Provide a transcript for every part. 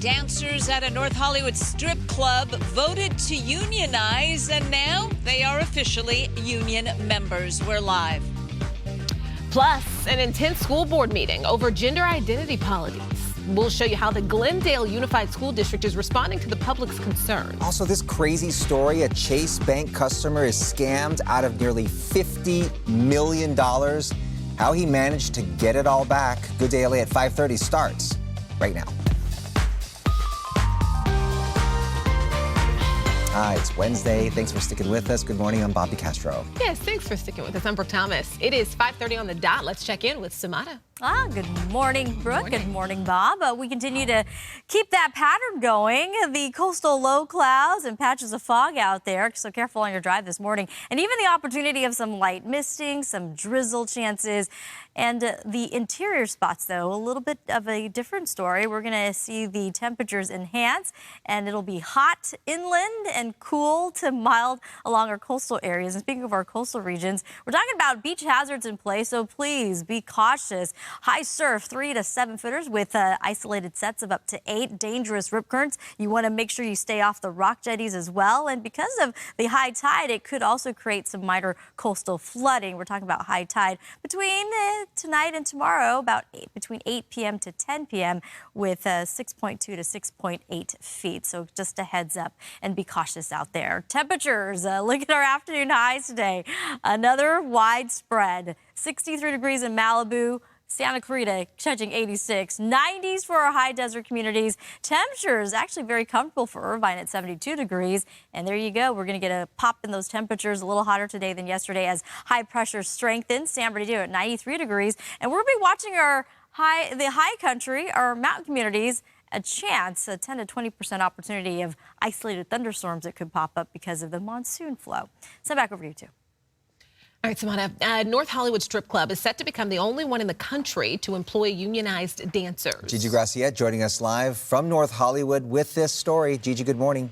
Dancers at a North Hollywood strip club voted to unionize, and now they are officially union members. We're live. Plus, an intense school board meeting over gender identity policies. We'll show you how the Glendale Unified School District is responding to the public's concerns. Also, this crazy story, a Chase Bank customer is scammed out of nearly $50 million. How he managed to get it all back. Good Day LA at 5:30 starts right now. Hi, it's Wednesday. Thanks for sticking with us. Good morning. I'm Bobby Castro. Yes, thanks for sticking with us. I'm Brooke Thomas. It is 5:30 on the dot. Let's check in with Samara. Good morning, Brooke. Good morning, Bob. We continue to keep that pattern going. The coastal low clouds and patches of fog out there, so careful on your drive this morning. And even the opportunity of some light misting, some drizzle chances. And the interior spots, though, a little bit of a different story. We're going to see the temperatures enhance, and it'll be hot inland and cool to mild along our coastal areas. And speaking of our coastal regions, we're talking about beach hazards in play, so please be cautious. High surf, 3 to 7 footers with isolated sets of up to 8. Dangerous rip currents. You want to make sure you stay off the rock jetties as well. And because of the high tide, it could also create some minor coastal flooding. We're talking about high tide between tonight and tomorrow, between 8 p.m. to 10 p.m. with 6.2 to 6.8 feet. So just a heads up and be cautious out there. Temperatures, look at our afternoon highs today. Another widespread 63 degrees in Malibu. Santa Clarita touching 86, 90s for our high desert communities. Temperatures actually very comfortable for Irvine at 72 degrees. And there you go. We're going to get a pop in those temperatures, a little hotter today than yesterday as high pressure strengthens. San Bernardino at 93 degrees. And we'll be watching the high country, our mountain communities, a 10 to 20% opportunity of isolated thunderstorms that could pop up because of the monsoon flow. So back over to you two. All right, Samana, North Hollywood Strip Club is set to become the only one in the country to employ unionized dancers. Gigi Graciette joining us live from North Hollywood with this story. Gigi, good morning.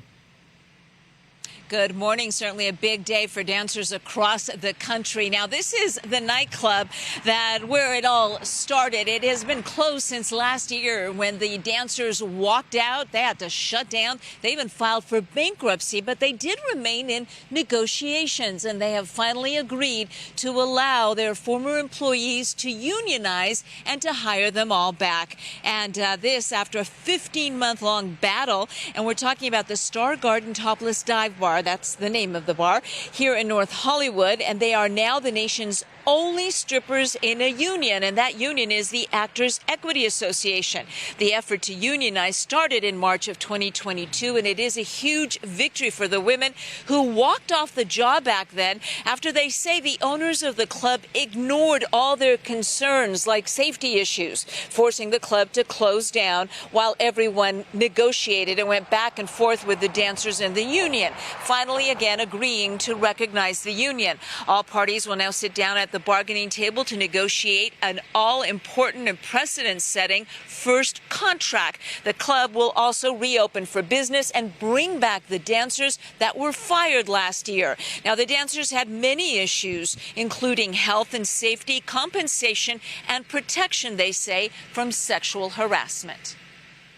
Good morning. Certainly a big day for dancers across the country. Now, this is the nightclub where it all started. It has been closed since last year when the dancers walked out. They had to shut down. They even filed for bankruptcy, but they did remain in negotiations, and they have finally agreed to allow their former employees to unionize and to hire them all back. And this after a 15-month-long battle. And we're talking about the Star Garden Topless Dive Bar. That's the name of the bar here in North Hollywood, and they are now the nation's only strippers in a union, and that union is the Actors Equity Association. The effort to unionize started in March of 2022, and it is a huge victory for the women who walked off the job back then after they say the owners of the club ignored all their concerns like safety issues, forcing the club to close down while everyone negotiated and went back and forth with the dancers and the union, finally again agreeing to recognize the union. All parties will now sit down at the bargaining table to negotiate an all-important and precedent-setting first contract. The club will also reopen for business and bring back the dancers that were fired last year. Now, the dancers had many issues, including health and safety, compensation, and protection, they say, from sexual harassment.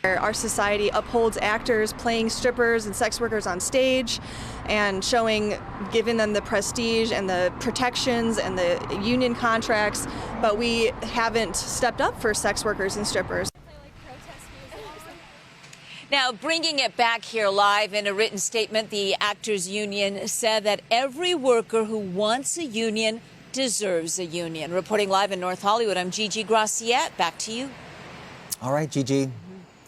Our society upholds actors playing strippers and sex workers on stage and giving them the prestige and the protections and the union contracts, but we haven't stepped up for sex workers and strippers. Now, bringing it back here live in a written statement, the Actors Union said that every worker who wants a union deserves a union. Reporting live in North Hollywood, I'm Gigi Graciette. Back to you. All right, Gigi.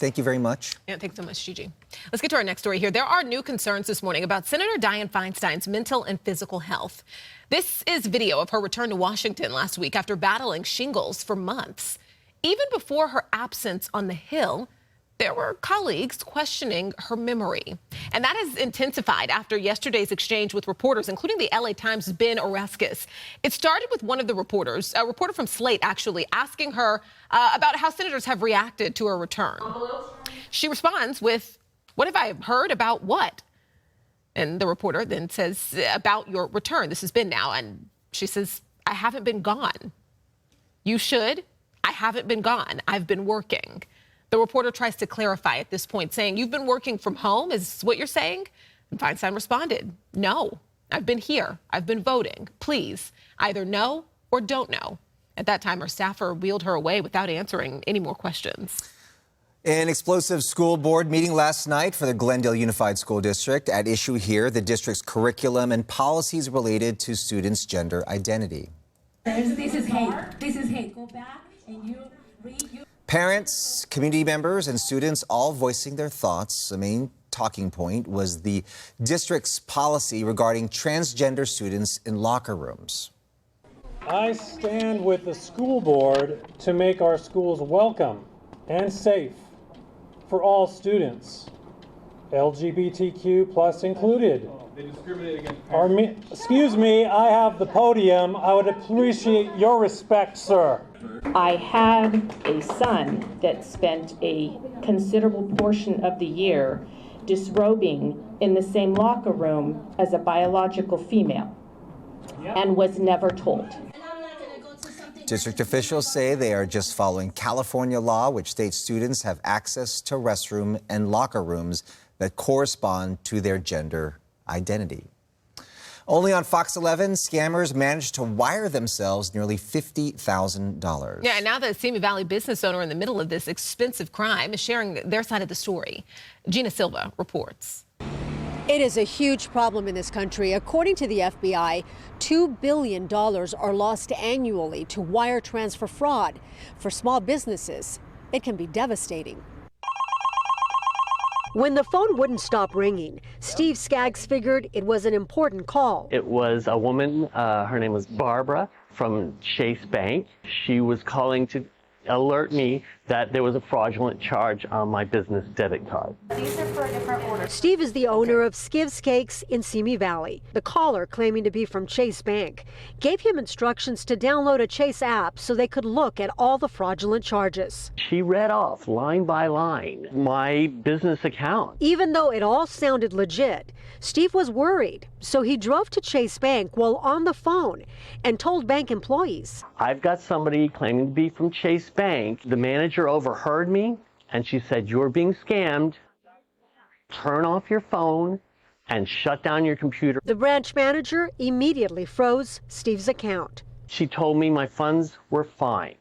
Thank you very much. Yeah, thanks so much, Gigi. Let's get to our next story here. There are new concerns this morning about Senator Dianne Feinstein's mental and physical health. This is video of her return to Washington last week after battling shingles for months. Even before her absence on the Hill, there were colleagues questioning her memory. And that has intensified after yesterday's exchange with reporters, including the LA Times' Ben Oreskes. It started with one of the reporters, a reporter from Slate, actually, asking her about how senators have reacted to her return. She responds with, "What have I heard about what?" And the reporter then says, "About your return. This has been now." And she says, "I haven't been gone." "You should. I haven't been gone. I've been working." The reporter tries to clarify at this point, saying, "You've been working from home, is what you're saying?" And Feinstein responded, "No, I've been here. I've been voting. Please, either know or don't know." At that time, her staffer wheeled her away without answering any more questions. An explosive school board meeting last night for the Glendale Unified School District. At issue here, the district's curriculum and policies related to students' gender identity. This is hate. This is hate. Go back and you read. Parents, community members, and students all voicing their thoughts. The main talking point was the district's policy regarding transgender students in locker rooms. I stand with the school board to make our schools welcome and safe for all students, LGBTQ plus included. They discriminate against parents. Excuse me, I have the podium. I would appreciate your respect, sir. I had a son that spent a considerable portion of the year disrobing in the same locker room as a biological female and was never told. District officials say they are just following California law, which states students have access to restroom and locker rooms that correspond to their gender identity. Only on Fox 11, scammers managed to wire themselves nearly $50,000. Yeah, and now the Simi Valley business owner in the middle of this expensive crime is sharing their side of the story. Gina Silva reports. It is a huge problem in this country. According to the FBI, $2 billion are lost annually to wire transfer fraud. For small businesses, it can be devastating. When the phone wouldn't stop ringing, Steve Skaggs figured it was an important call. It was a woman, her name was Barbara from Chase Bank. She was calling to alert me that there was a fraudulent charge on my business debit card. These are for a different order. Steve is the owner of Skivs Cakes in Simi Valley. The caller, claiming to be from Chase Bank, gave him instructions to download a Chase app so they could look at all the fraudulent charges. She read off line by line my business account. Even though it all sounded legit, Steve was worried, so he drove to Chase Bank while on the phone and told bank employees. I've got somebody claiming to be from Chase Bank. The manager overheard me and she said, "You're being scammed. Turn off your phone and shut down your computer." The branch manager immediately froze Steve's account. She told me my funds were fine.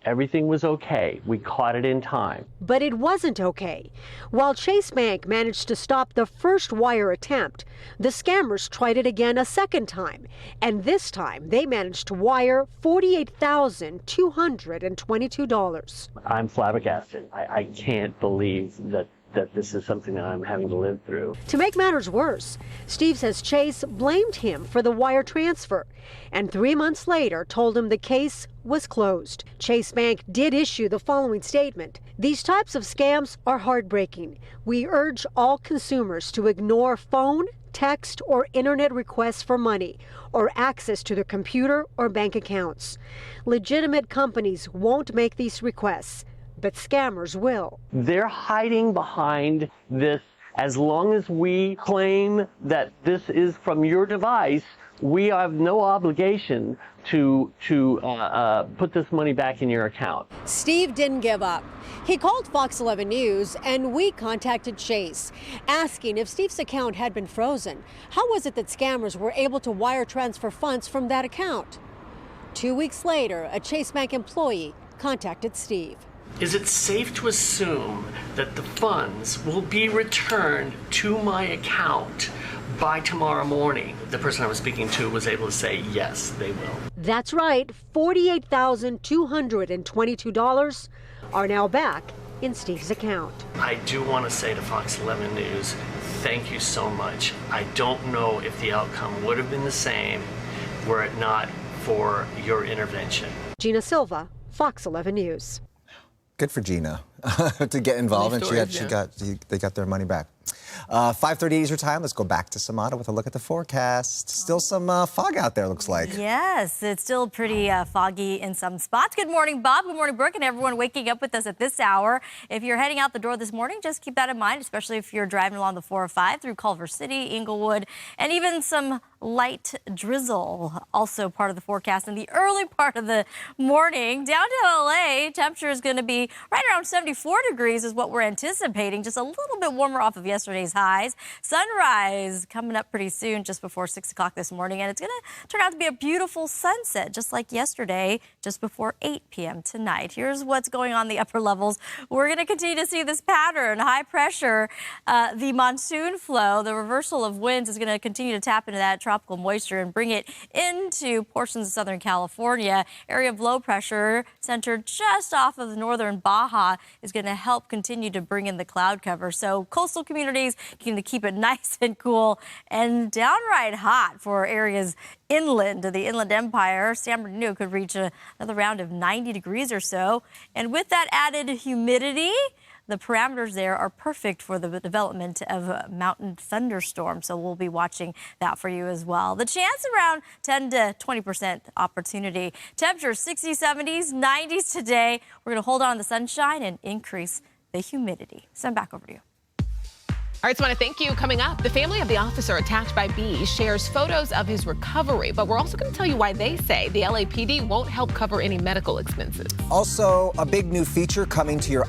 Everything was okay. We caught it in time. But it wasn't okay. While Chase Bank managed to stop the first wire attempt, the scammers tried it again a second time. And this time, they managed to wire $48,222. I'm flabbergasted. I can't believe that this is something that I'm having to live through. To make matters worse, Steve says Chase blamed him for the wire transfer and 3 months later told him the case was closed. Chase Bank did issue the following statement: "These types of scams are heartbreaking. We urge all consumers to ignore phone, text, or internet requests for money or access to their computer or bank accounts. Legitimate companies won't make these requests, but scammers will." They're hiding behind this. As long as we claim that this is from your device, we have no obligation to put this money back in your account. Steve didn't give up. He called Fox 11 News, and we contacted Chase, asking if Steve's account had been frozen. How was it that scammers were able to wire transfer funds from that account? 2 weeks later, a Chase Bank employee contacted Steve. Is it safe to assume that the funds will be returned to my account by tomorrow morning? The person I was speaking to was able to say, yes, they will. That's right. $48,222 are now back in Steve's account. I do want to say to Fox 11 News, thank you so much. I don't know if the outcome would have been the same were it not for your intervention. Gina Silva, Fox 11 News. Good for Gina to get involved, and they got their money back. 5:30 Eastern time. Let's go back to Samana with a look at the forecast. Still some fog out there, looks like. Yes, it's still pretty foggy in some spots. Good morning, Bob. Good morning, Brooke, and everyone waking up with us at this hour. If you're heading out the door this morning, just keep that in mind, especially if you're driving along the 405 through Culver City, Inglewood, and even some light drizzle, also part of the forecast in the early part of the morning. Downtown LA, temperature is going to be right around 74 degrees is what we're anticipating, just a little bit warmer off of yesterday's highs. Sunrise coming up pretty soon, just before 6 o'clock this morning, and it's going to turn out to be a beautiful sunset, just like yesterday, just before 8 p.m. tonight. Here's what's going on in the upper levels. We're going to continue to see this pattern, high pressure, the monsoon flow, the reversal of winds is going to continue to tap into that tropical moisture and bring it into portions of Southern California. Area of low pressure centered just off of northern Baja is going to help continue to bring in the cloud cover. So coastal communities going to keep it nice and cool and downright hot for areas inland to the Inland Empire. San Bernardino could reach another round of 90 degrees or so. And with that added humidity, the parameters there are perfect for the development of mountain thunderstorms, so we'll be watching that for you as well. The chance around 10 to 20% opportunity. Temperatures 60s, 70s, 90s today. We're going to hold on to the sunshine and increase the humidity. Send back over to you. All right, so I want to thank you. Coming up, the family of the officer attacked by bees shares photos of his recovery, but we're also going to tell you why they say the LAPD won't help cover any medical expenses. Also, a big new feature coming to your